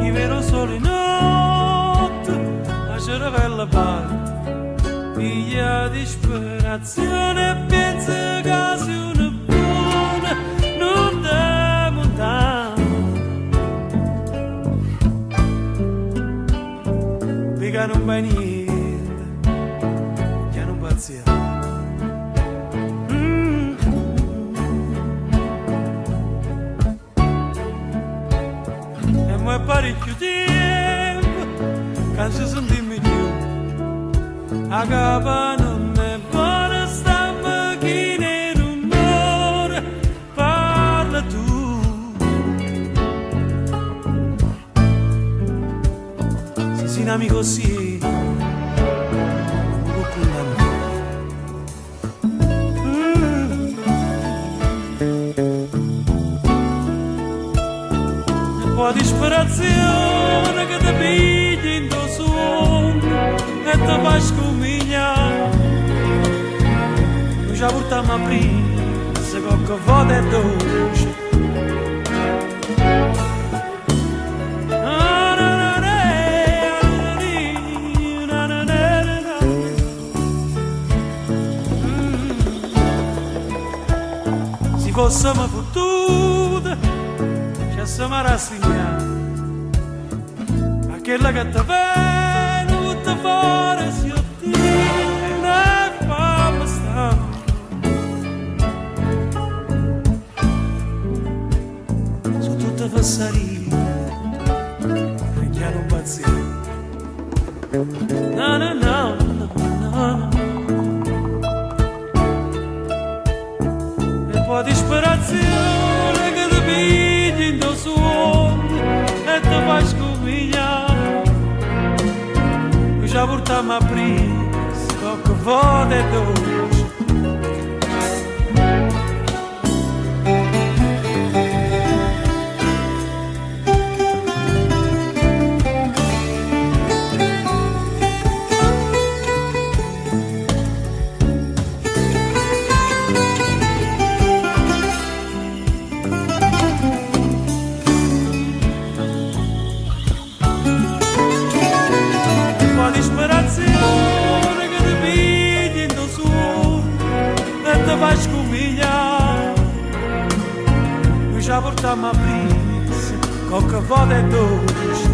Chi vero solo in notte, la cervella parte, piglia disperazione e pensa che sia una buona, non da montare. Che non va niente, che non pazzia. E mo' è parecchio tempo che ci sentiamo più. A capa non è buona, sta macchina in rumore, parla tu. Se sei un amico così, non condanno. Un po' di disperazione che ti pigli in tuo suono e ti fai scomigliare. Noi ci portiamo a prima, se qualche volta è dolce. Se fossimo fottuti, ci siamo rassegnati a quella che ti venuta fuori si ottiene e fammi stare. Su tutte passarie che non pazzia. No, no, no, no, no. E poi disperazione che ti pigli in tuo suono e ti fai scomigliare. Noi ci portiamo a presa qualche volta è dolce. Disperazione che ti pigli in tuo suono e ti fai scomigliare. Noi ci portiamo a presa qualche volta è dolce.